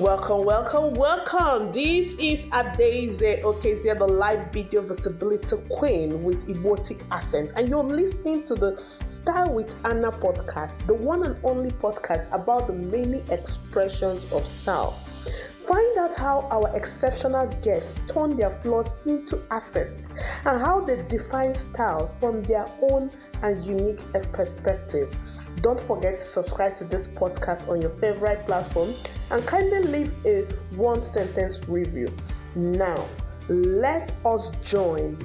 Welcome, welcome, welcome. This is Adeze Okezie, the live video visibility queen with emotic accent, and you're listening to the Style with Anna podcast, the one and only podcast about the many expressions of style. Find out how our exceptional guests turn their flaws into assets and how they define style from their own and unique perspective. Don't forget to subscribe to this podcast on your favorite platform and kindly leave a one-sentence review. Now, let us join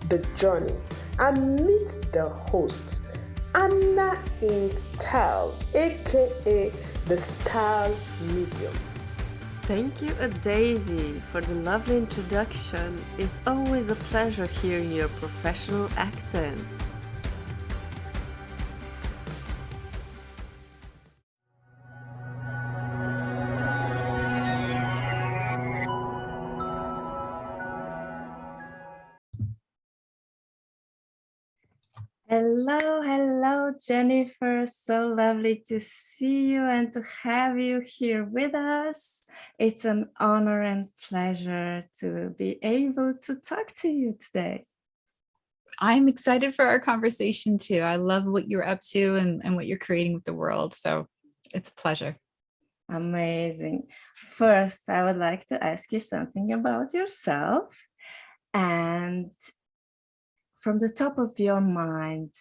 the journey and meet the host, Anna in Style, aka the Style Medium. Thank you, Daisy, for the lovely introduction. It's always a pleasure hearing your professional accent. Hello, Jennifer. So lovely to see you and to have you here with us. It's an honor and pleasure to be able to talk to you today. I'm excited for our conversation too. I love what you're up to and what you're creating with the world. So it's a pleasure. Amazing. First, I would like to ask you something about yourself. And from the top of your mind,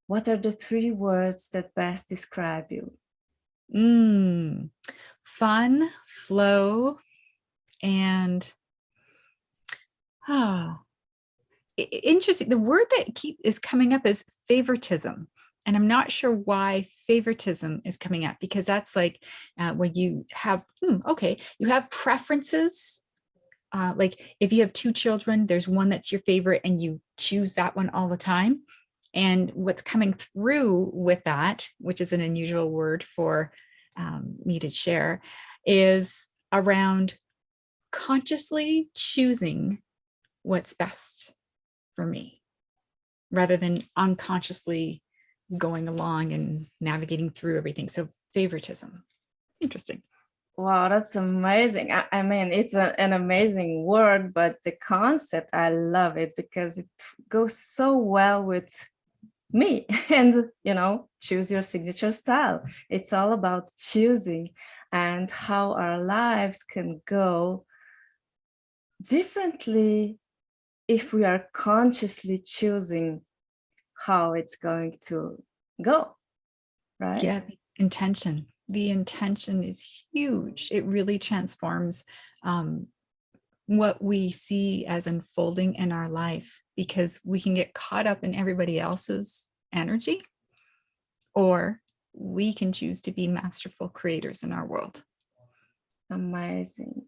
what are the 3 words that best describe you? Fun, flow, and interesting. The word that is coming up is favoritism. And I'm not sure why favoritism is coming up, because that's like when you have, you have preferences. Like if you have 2 children, there's one that's your favorite and you choose that one all the time. And what's coming through with that, which is an unusual word for me to share, is around consciously choosing what's best for me, rather than unconsciously going along and navigating through everything. So favoritism. Interesting. Wow, that's amazing. I mean, it's an amazing word, but the concept, I love it because it goes so well with me. And, choose your signature style. It's all about choosing and how our lives can go differently if we are consciously choosing how it's going to go, right? Yeah, the intention is huge. It really transforms what we see as unfolding in our life, because we can get caught up in everybody else's energy, or we can choose to be masterful creators in our world. Amazing.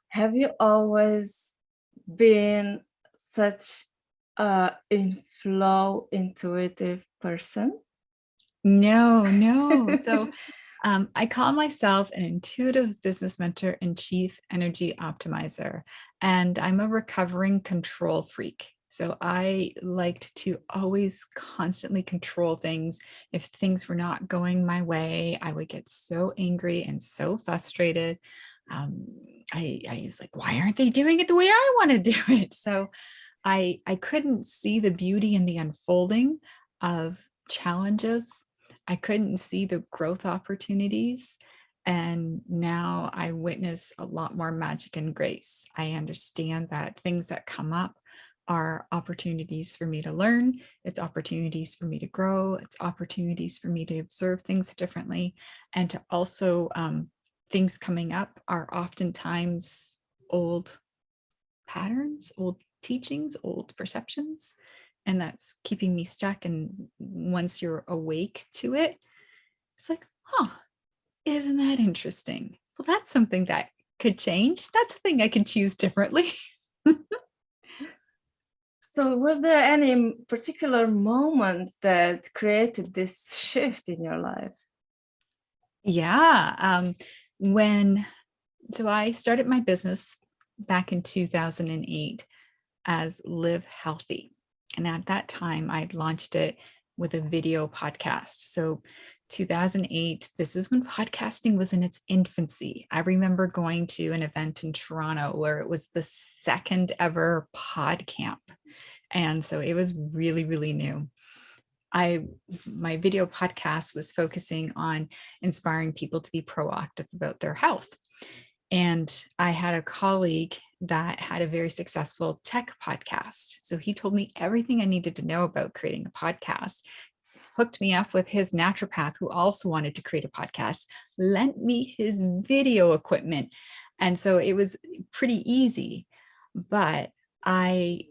Have you always been such a flow intuitive person? No. So I call myself an intuitive business mentor and chief energy optimizer, and I'm a recovering control freak. So I liked to always constantly control things. If things were not going my way, I would get so angry and so frustrated. I was like, why aren't they doing it the way I want to do it? So I couldn't see the beauty in the unfolding of challenges. I couldn't see the growth opportunities. And now I witness a lot more magic and grace. I understand that things that come up are opportunities for me to learn. It's opportunities for me to grow. It's opportunities for me to observe things differently. And to also, things coming up are oftentimes old patterns, old teachings, old perceptions. And that's keeping me stuck. And once you're awake to it, it's like, isn't that interesting? Well, that's something that could change. That's a thing I can choose differently. So was there any particular moment that created this shift in your life? Yeah. So I started my business back in 2008 as Live Healthy. And at that time, I launched it with a video podcast. So 2008. This is when podcasting was in its infancy. I remember going to an event in Toronto where it was the second ever pod camp. And so it was really, really new. My video podcast was focusing on inspiring people to be proactive about their health. And I had a colleague that had a very successful tech podcast. So he told me everything I needed to know about creating a podcast, hooked me up with his naturopath who also wanted to create a podcast, lent me his video equipment. And so it was pretty easy, but I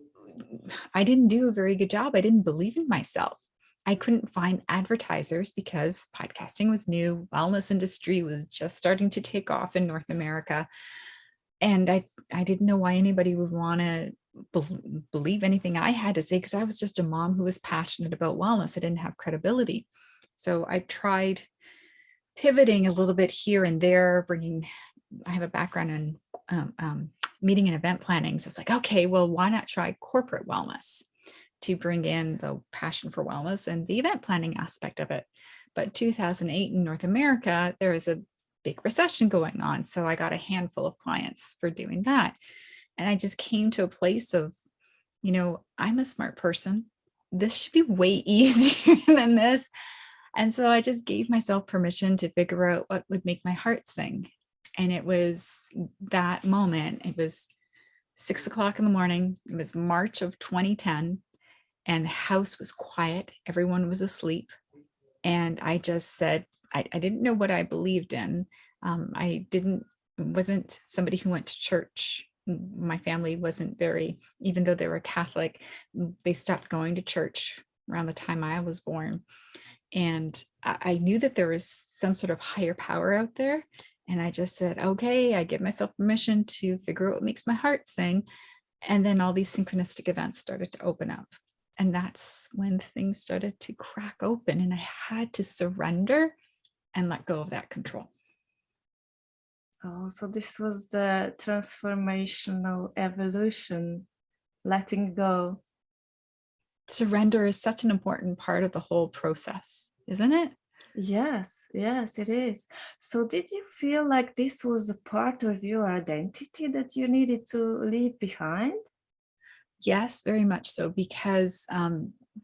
didn't do a very good job. I didn't believe in myself. I couldn't find advertisers because podcasting was new. Wellness industry was just starting to take off in North America. And I didn't know why anybody would want to believe anything I had to say, because I was just a mom who was passionate about wellness. I didn't have credibility. So I tried pivoting a little bit here and there, I have a background in meeting and event planning. So it's like, okay, well, why not try corporate wellness to bring in the passion for wellness and the event planning aspect of it. But 2008 in North America, there was a big recession going on. So I got a handful of clients for doing that. And I just came to a place of, I'm a smart person. This should be way easier than this. And so I just gave myself permission to figure out what would make my heart sing. And it was that moment. It was 6 o'clock in the morning. It was March of 2010. And the house was quiet. Everyone was asleep. And I just said, I didn't know what I believed in. Wasn't somebody who went to church. My family wasn't even though they were Catholic, they stopped going to church around the time I was born. And I knew that there was some sort of higher power out there. And I just said, okay, I give myself permission to figure out what makes my heart sing. And then all these synchronistic events started to open up. And that's when things started to crack open, and I had to surrender and let go of that control. Oh, so this was the transformational evolution, letting go. Surrender is such an important part of the whole process, isn't it? Yes, it is. So did you feel like this was a part of your identity that you needed to leave behind? Yes, very much so, because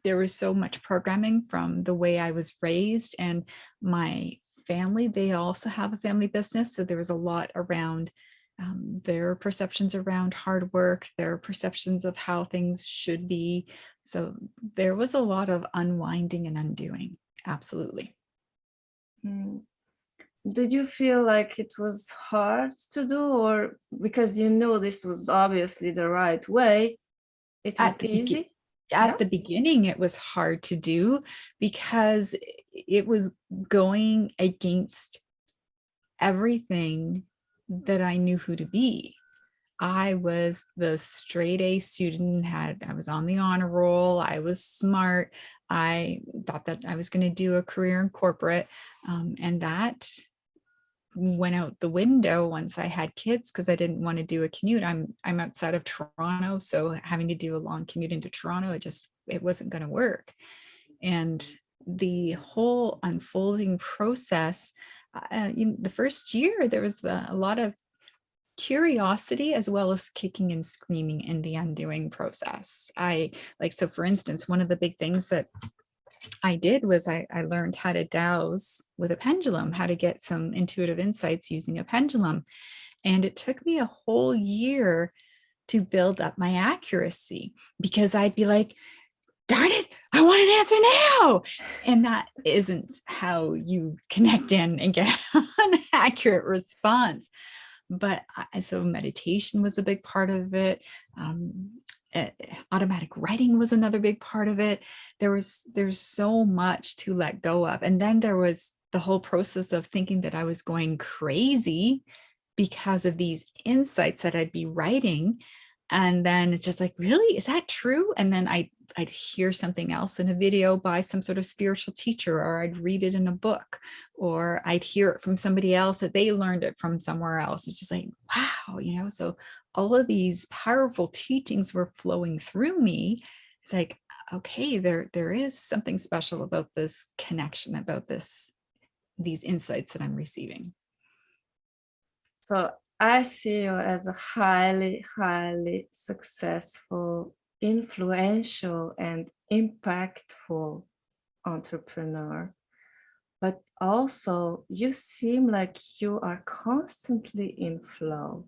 there was so much programming from the way I was raised, and my family, they also have a family business. So there was a lot around their perceptions around hard work, their perceptions of how things should be. So there was a lot of unwinding and undoing. Absolutely. Did you feel like it was hard to do, or because you know this was obviously the right way, it was easy? At the beginning, it was hard to do because it was going against everything that I knew who to be. I was the straight A student, I was on the honor roll, I was smart. I thought that I was going to do a career in corporate, and that went out the window once I had kids, because I didn't want to do a commute. I'm outside of Toronto, so having to do a long commute into Toronto, it wasn't going to work. And the whole unfolding process, the first year, there was a lot of curiosity as well as kicking and screaming in the undoing process. So for instance, one of the big things that I did was I learned how to dowse with a pendulum, how to get some intuitive insights using a pendulum. And it took me a whole year to build up my accuracy, because I'd be like, darn it, I want an answer now. And that isn't how you connect in and get an accurate response. But so meditation was a big part of it. Automatic writing was another big part of it. There's so much to let go of. And then there was the whole process of thinking that I was going crazy because of these insights that I'd be writing. And then it's just like, really, is that true? And then I'd hear something else in a video by some sort of spiritual teacher, or I'd read it in a book, or I'd hear it from somebody else that they learned it from somewhere else. It's just like, wow, so all of these powerful teachings were flowing through me. It's like, okay, there is something special about this connection, about this these insights that I'm receiving. So I see you as a highly, highly successful, influential, and impactful entrepreneur. But also, you seem like you are constantly in flow.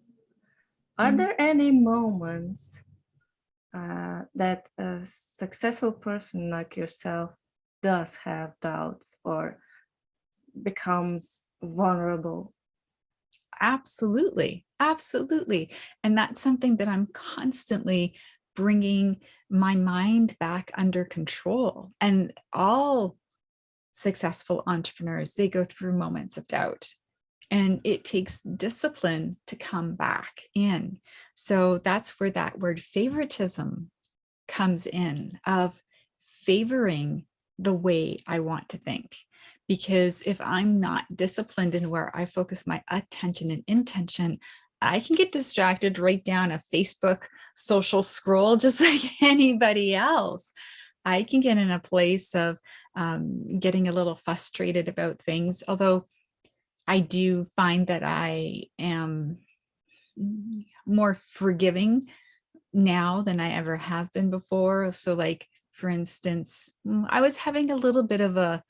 Are there any moments that a successful person like yourself does have doubts or becomes vulnerable? Absolutely. Absolutely. And that's something that I'm constantly bringing my mind back under control. And all successful entrepreneurs, they go through moments of doubt. And it takes discipline to come back in. So that's where that word favoritism comes in, of favoring the way I want to think. Because if I'm not disciplined in where I focus my attention and intention, I can get distracted right down a Facebook social scroll just like anybody else. I can get in a place of getting a little frustrated about things, although I do find that I am more forgiving now than I ever have been before. So like, for instance, I was having a little bit of a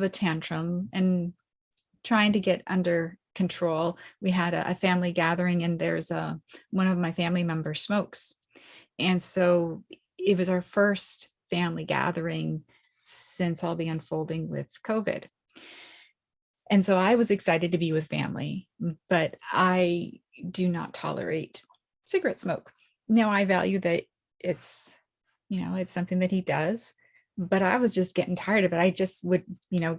tantrum and trying to get under control. We had a family gathering, and there's one of my family members smokes. And so it was our first family gathering since all the unfolding with COVID. And so I was excited to be with family, but I do not tolerate cigarette smoke. Now I value that it's, it's something that he does, but I was just getting tired of it. I just would,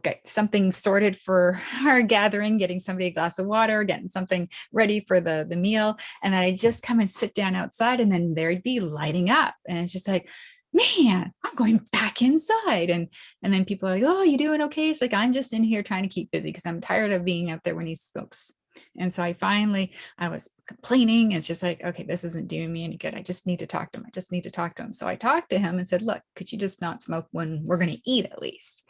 get something sorted for our gathering, getting somebody a glass of water, getting something ready for the meal. And then I just come and sit down outside, and then there'd be lighting up. And it's just like, man, I'm going back inside. And then people are like, oh, you doing okay? It's like, I'm just in here trying to keep busy because I'm tired of being out there when he smokes. And so I was complaining. It's just like, okay, this isn't doing me any good. I just need to talk to him. So I talked to him and said, look, could you just not smoke when we're going to eat at least?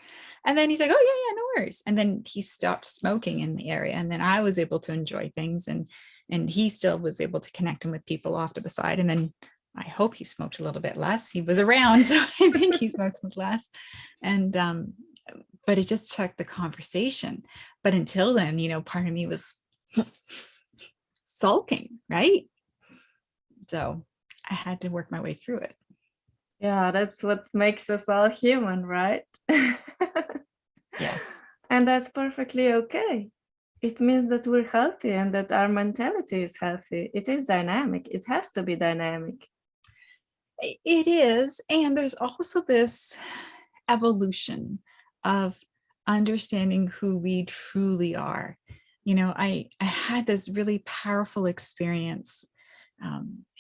And then he's like, oh yeah, no worries. And then he stopped smoking in the area. And then I was able to enjoy things, and he still was able to connect him with people off to the side. And then I hope he smoked a little bit less. He was around, so I think he smoked less. And but it just took the conversation. But until then, part of me was sulking, right? So I had to work my way through it. Yeah, that's what makes us all human, right? Yes. And that's perfectly okay. It means that we're healthy and that our mentality is healthy. It is dynamic. It has to be dynamic. It is. And there's also this evolution of understanding who we truly are. I had this really powerful experience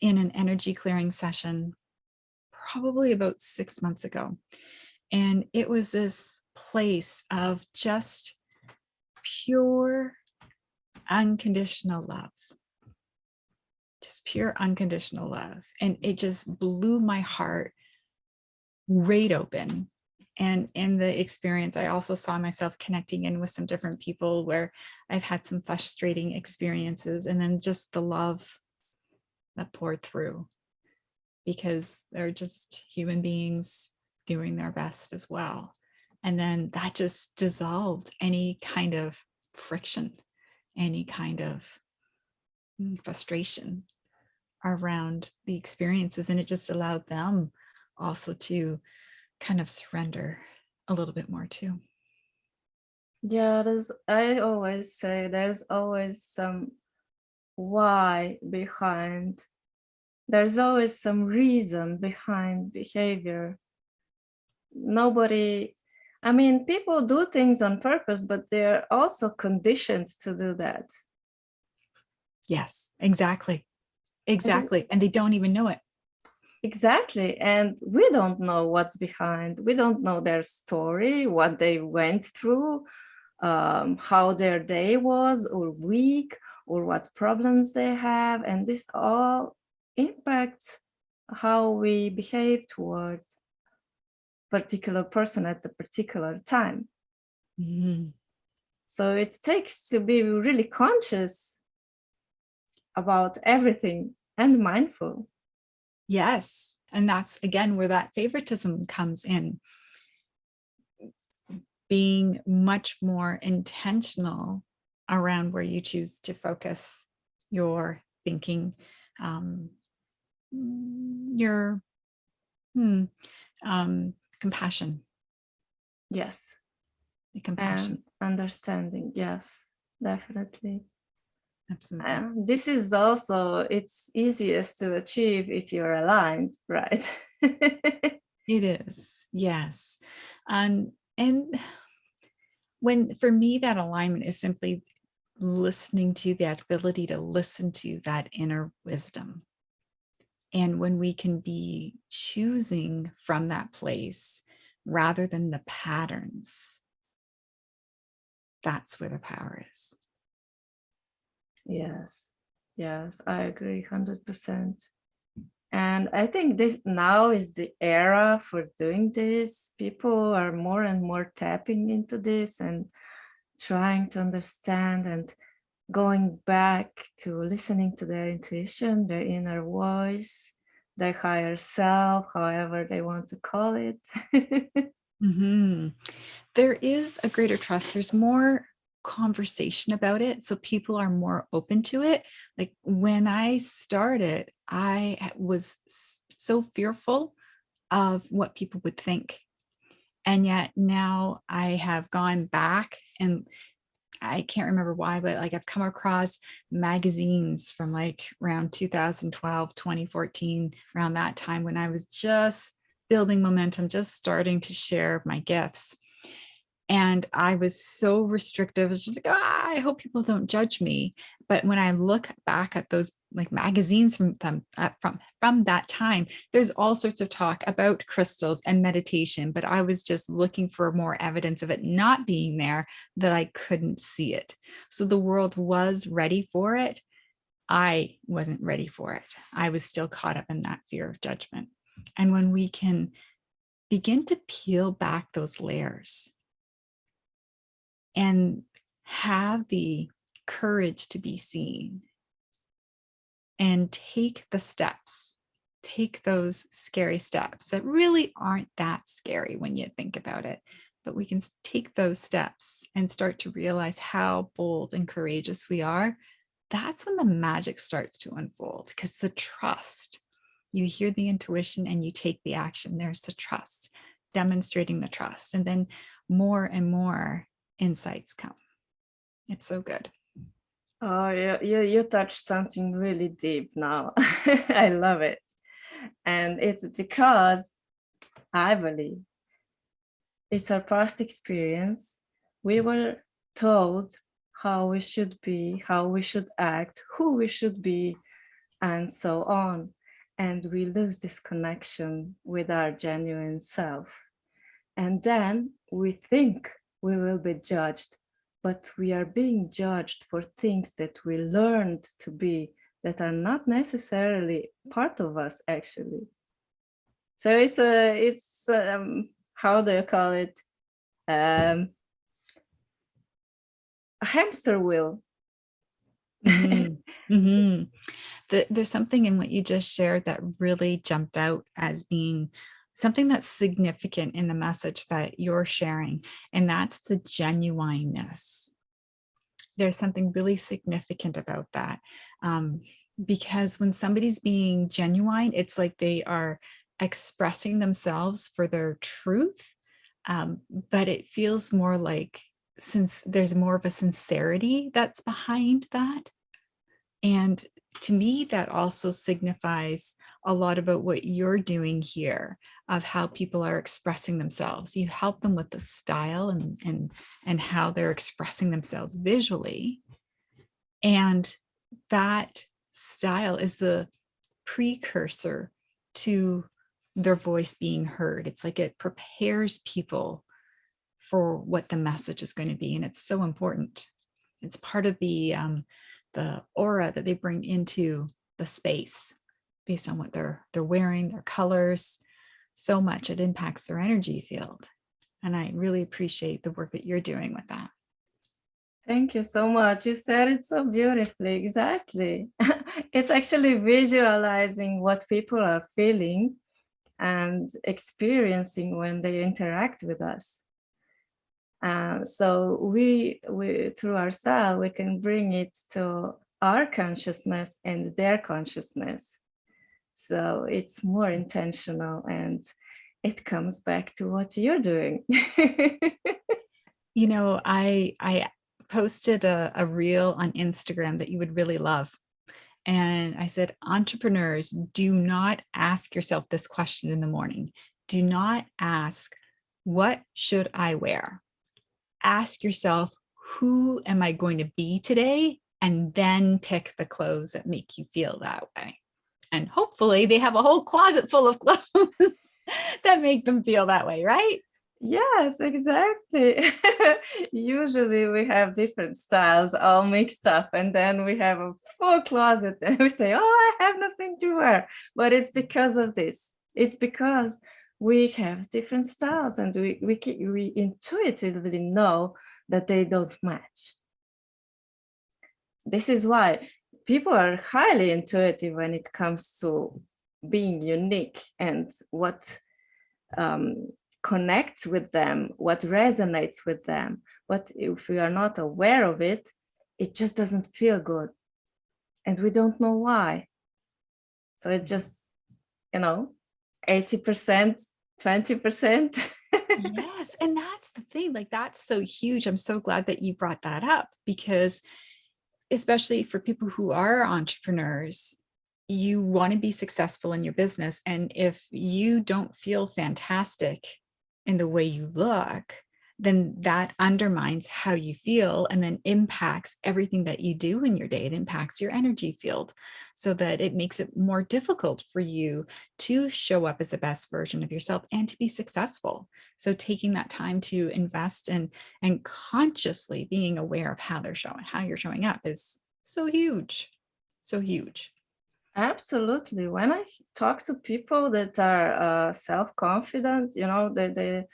in an energy clearing session probably about 6 months ago. And it was this place of just pure unconditional love. Just pure unconditional love. And it just blew my heart right open. And in the experience, I also saw myself connecting in with some different people where I've had some frustrating experiences, and then just the love that poured through, because they're just human beings doing their best as well. And then that just dissolved any kind of friction, any kind of frustration around the experiences. And it just allowed them also to kind of surrender a little bit more too. Yeah, I always say there's always some why behind. There's always some reason behind behavior. People do things on purpose, but they're also conditioned to do that. Yes, exactly. And they don't even know it. Exactly. And we don't know what's behind. We don't know their story, what they went through, how their day was or week, or what problems they have. And this all impacts how we behave toward a particular person at the particular time. Mm-hmm. So it takes to be really conscious about everything and mindful. Yes. And that's again where that favoritism comes in. Being much more intentional around where you choose to focus your thinking, your compassion. Yes. The compassion. And understanding. Yes, definitely. Absolutely. This is also, it's easiest to achieve if you're aligned, right? It is. Yes. And when, for me, that alignment is simply listening to that ability to listen to that inner wisdom. And when we can be choosing from that place rather than the patterns, that's where the power is. Yes, yes, I agree 100%. And I think this now is the era for doing this. People are more and more tapping into this and trying to understand and going back to listening to their intuition, their inner voice, their higher self, however they want to call it. Mm-hmm. There is a greater trust. There's more conversation about it. So people are more open to it. Like when I started, I was so fearful of what people would think. And yet now I have gone back, and I can't remember why, but like I've come across magazines from like around 2012, 2014, around that time when I was just building momentum, just starting to share my gifts. And I was so restrictive. I was just like, I hope people don't judge me. But when I look back at those like magazines from them from that time, there's all sorts of talk about crystals and meditation. But I was just looking for more evidence of it not being there, that I couldn't see it. So the world was ready for it. I wasn't ready for it. I was still caught up in that fear of judgment. And when we can begin to peel back those layers and have the courage to be seen and take the steps, take those scary steps that really aren't that scary when you think about it, but we can take those steps and start to realize how bold and courageous we are. That's when the magic starts to unfold, because the trust, you hear the intuition and you take the action. There's the trust, demonstrating the trust, and then more and more insights come. It's so good. Oh, you touched something really deep now. I love it. And it's because I believe it's our past experience. We were told how we should be, how we should act, who we should be, and so on. And we lose this connection with our genuine self. And then we think we will be judged, but we are being judged for things that we learned to be, that are not necessarily part of us actually. So it's how do you call it? A hamster wheel. Mm-hmm. Mm-hmm. There's something in what you just shared that really jumped out as being something that's significant in the message that you're sharing, and that's the genuineness. There's something really significant about that, because when somebody's being genuine, it's like they are expressing themselves for their truth, but it feels more like, since there's more of a sincerity that's behind that. And to me, that also signifies a lot about what you're doing here, of how people are expressing themselves. You help them with the style and how they're expressing themselves visually. And that style is the precursor to their voice being heard. It's like it prepares people for what the message is going to be. And it's so important. It's part of the aura that they bring into the space based on what they're wearing, their colors. So much it impacts their energy field. And I really appreciate the work that you're doing with that. Thank you so much. You said it so beautifully. Exactly. It's actually visualizing what people are feeling and experiencing when they interact with us. So we through our style, we can bring it to our consciousness and their consciousness. So it's more intentional, and it comes back to what you're doing. You know, I posted a reel on Instagram that you would really love. And I said, entrepreneurs, do not ask yourself this question in the morning. Do not ask, what should I wear? Ask yourself, who am I going to be today? And then pick the clothes that make you feel that way. And hopefully they have a whole closet full of clothes that make them feel that way, right? Yes, exactly. Usually we have different styles all mixed up, and then we have a full closet and we say, oh, I have nothing to wear. But it's because of this. It's because we have different styles, and we intuitively know that they don't match. This is why people are highly intuitive when it comes to being unique and what connects with them, what resonates with them. But if we are not aware of it, it just doesn't feel good. And we don't know why. So it just, 80%, 20%. Yes. And that's the thing, like, that's so huge. I'm so glad that you brought that up, because especially for people who are entrepreneurs, you want to be successful in your business. And if you don't feel fantastic in the way you look, then that undermines how you feel and then impacts everything that you do in your day. It impacts your energy field, so that it makes it more difficult for you to show up as the best version of yourself and to be successful. So taking that time to invest in and consciously being aware of how you're showing up is so huge. So huge. Absolutely. When I talk to people that are self-confident, the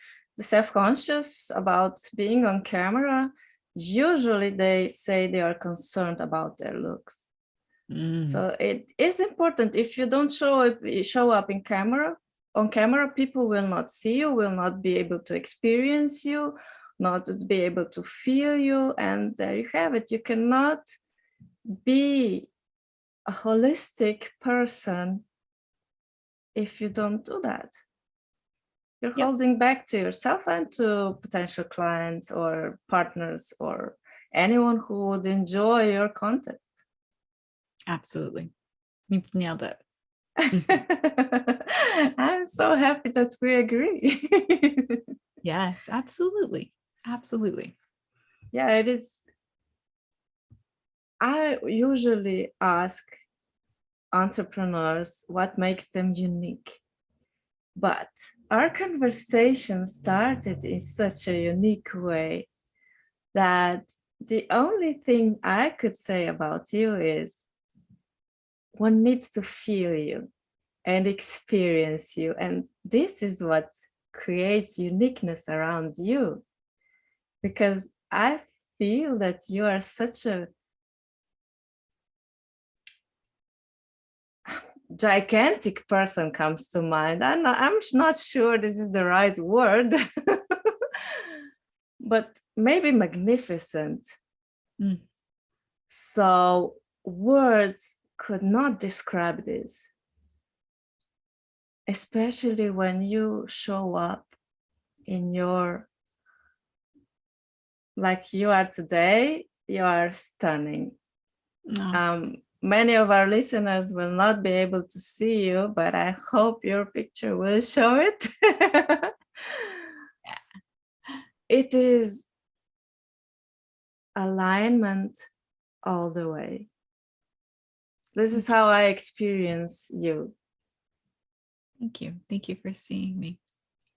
self-conscious about being on camera, usually they say they are concerned about their looks. So it is important. If you don't show up on camera, people will not see you, will not be able to experience you, not be able to feel you. And there you have it. You cannot be a holistic person if you don't do that. You're Yep. holding back to yourself and to potential clients or partners or anyone who would enjoy your content. Absolutely. You've nailed it. I'm so happy that we agree. Yes, absolutely. Absolutely. Yeah, it is. I usually ask entrepreneurs what makes them unique. But our conversation started in such a unique way that the only thing I could say about you is one needs to feel you and experience you. And this is what creates uniqueness around you. Because I feel that you are such a gigantic person comes to mind. I'm not sure this is the right word, but maybe magnificent. So words could not describe this, especially when you show up in your, like you are today. You are stunning. Many of our listeners will not be able to see you, but I hope your picture will show it. It is alignment all the way. This is how I experience you. Thank you. Thank you for seeing me.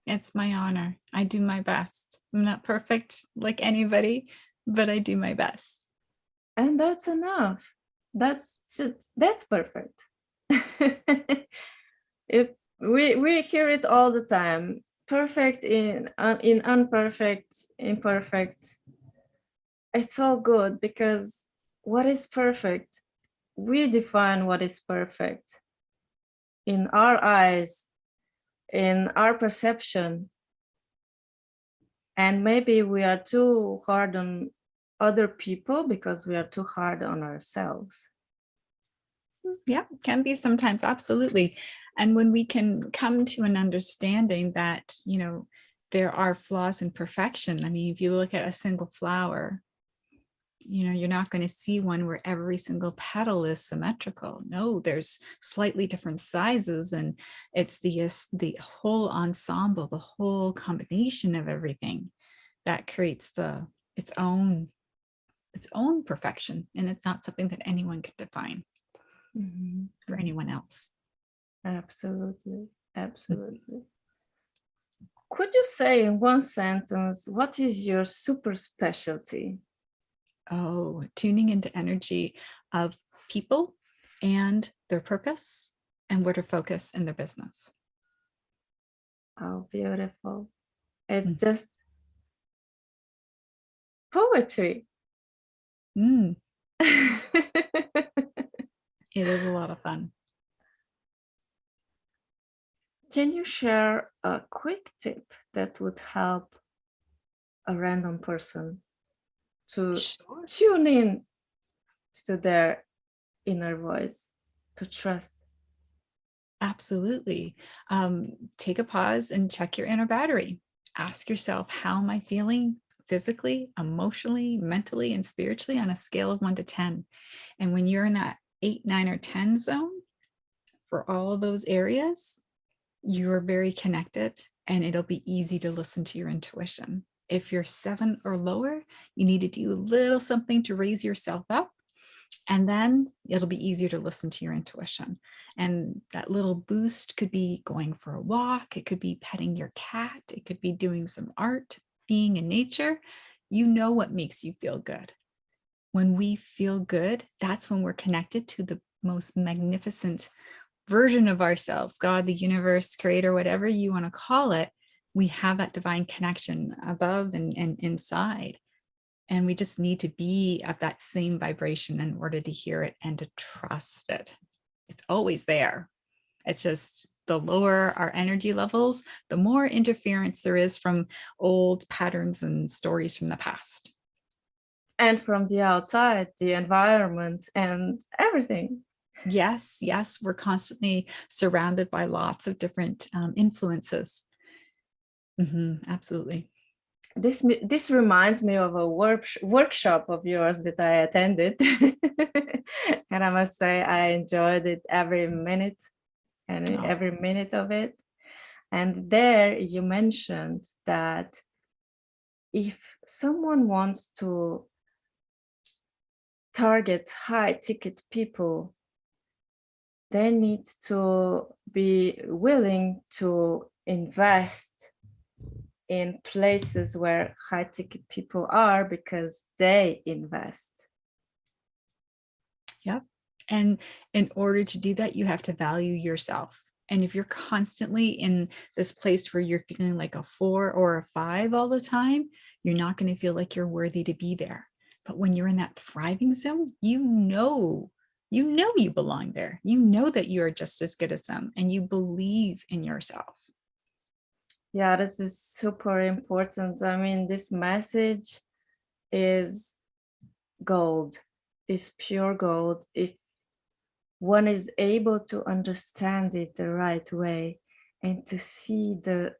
It's my honor. I do my best. I'm not perfect like anybody, but I do my best. And that's enough. That's perfect. We hear it all the time. Perfect in imperfect, imperfect. it's all good, because what is perfect, we define what is perfect in our eyes, in our perception. And maybe we are too hard on other people because we are too hard on ourselves. Yeah, can be sometimes, absolutely. And when we can come to an understanding that, there are flaws in perfection. I mean, if you look at a single flower, you're not going to see one where every single petal is symmetrical. No, there's slightly different sizes, and it's the whole ensemble, the whole combination of everything that creates its own perfection. And it's not something that anyone can define for anyone else. Absolutely. Absolutely. Could you say in one sentence, what is your super specialty? Oh, tuning into energy of people and their purpose and where to focus in their business. Oh, beautiful. It's just poetry. It is a lot of fun. Can you share a quick tip that would help a random person to tune in to their inner voice, to trust? Absolutely. Take a pause and check your inner battery. Ask yourself, how am I feeling physically, emotionally, mentally, and spiritually on a scale of 1 to 10? And when you're in that 8, 9, or 10 zone, for all of those areas, you're very connected, and it'll be easy to listen to your intuition. If you're 7 or lower, you need to do a little something to raise yourself up, and then it'll be easier to listen to your intuition. And that little boost could be going for a walk. It could be petting your cat. It could be doing some art, being in nature. You know what makes you feel good. When we feel good, that's when we're connected to the most magnificent version of ourselves, God, the universe, creator, whatever you want to call it. We have that divine connection above and inside. And we just need to be at that same vibration in order to hear it and to trust it. It's always there. It's just the lower our energy levels, the more interference there is from old patterns and stories from the past. And from the outside, the environment and everything. Yes, we're constantly surrounded by lots of different influences. Absolutely. This reminds me of a workshop of yours that I attended. And I must say I enjoyed it every minute of it. And there you mentioned that if someone wants to target high ticket people, they need to be willing to invest in places where high ticket people are, because they invest. Yep. And in order to do that, you have to value yourself. And if you're constantly in this place where you're feeling like a 4 or a 5 all the time, you're not going to feel like you're worthy to be there. But when you're in that thriving zone, you know you belong there. You know that you are just as good as them, and you believe in yourself. Yeah, this is super important. I mean, this message is gold, is pure gold, if one is able to understand it the right way and to see the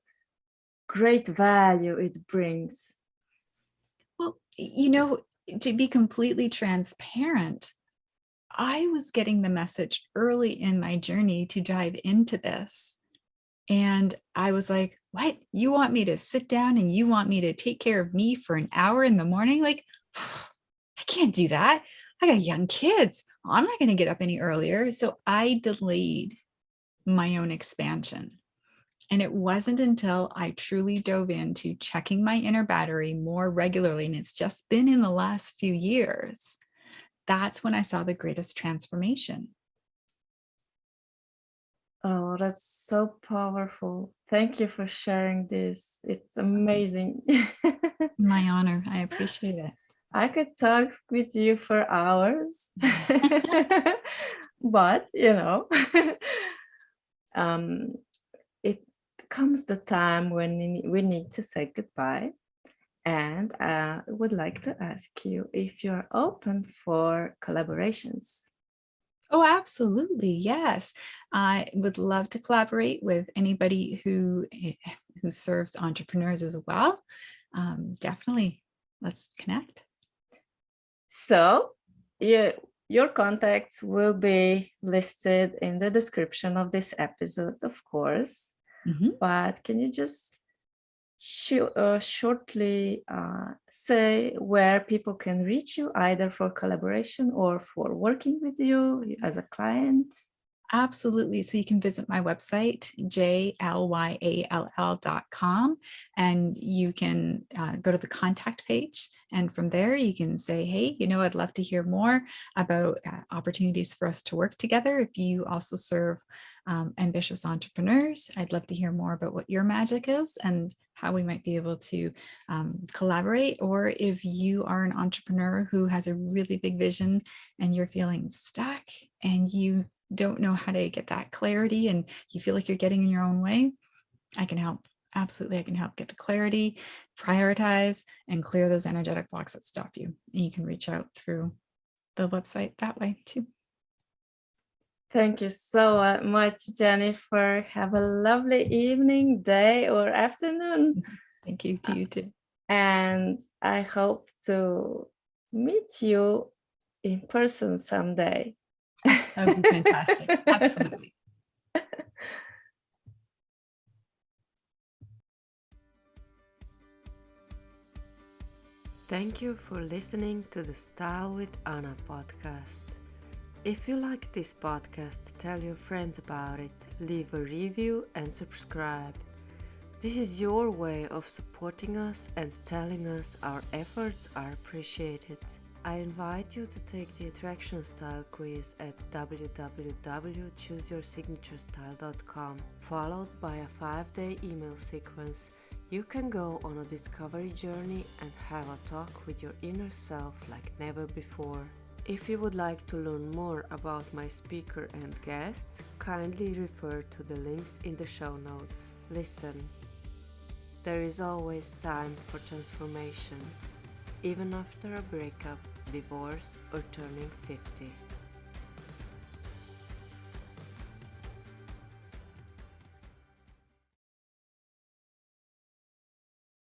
great value it brings. Well, to be completely transparent, I was getting the message early in my journey to dive into this. And I was like, what? You want me to sit down and you want me to take care of me for an hour in the morning? Like, I can't do that. I got young kids. I'm not going to get up any earlier. So I delayed my own expansion. And it wasn't until I truly dove into checking my inner battery more regularly, and it's just been in the last few years, that's when I saw the greatest transformation. Oh, that's so powerful. Thank you for sharing this. It's amazing. My honor. I appreciate it. I could talk with you for hours, but um, it comes the time when we need to say goodbye. And I would like to ask you if you're open for collaborations. Oh, absolutely. Yes. I would love to collaborate with anybody who serves entrepreneurs as well. Definitely. Let's connect. So your contacts will be listed in the description of this episode, of course. Mhm. But can you just shortly say where people can reach you, either for collaboration or for working with you as a client? Absolutely. So you can visit my website, jlyall.com, and you can go to the contact page. And from there, you can say, hey, I'd love to hear more about opportunities for us to work together. If you also serve ambitious entrepreneurs, I'd love to hear more about what your magic is and how we might be able to collaborate. Or if you are an entrepreneur who has a really big vision and you're feeling stuck and you don't know how to get that clarity and you feel like you're getting in your own way, I can help. Absolutely, I can help get the clarity, prioritize, and clear those energetic blocks that stop you. And you can reach out through the website that way too. Thank you so much, Jennifer. Have a lovely evening, day, or afternoon. Thank you to you too. And I hope to meet you in person someday. That would be fantastic. Absolutely. Thank you for listening to the Style with Anna podcast. If you like this podcast, tell your friends about it, leave a review and subscribe. This is your way of supporting us and telling us our efforts are appreciated. I invite you to take the Attraction Style quiz at www.chooseyoursignaturesstyle.com, followed by a 5-day email sequence. You can go on a discovery journey and have a talk with your inner self like never before. If you would like to learn more about my speaker and guests, kindly refer to the links in the show notes. Listen, there is always time for transformation, even after a breakup, divorce, or turning 50.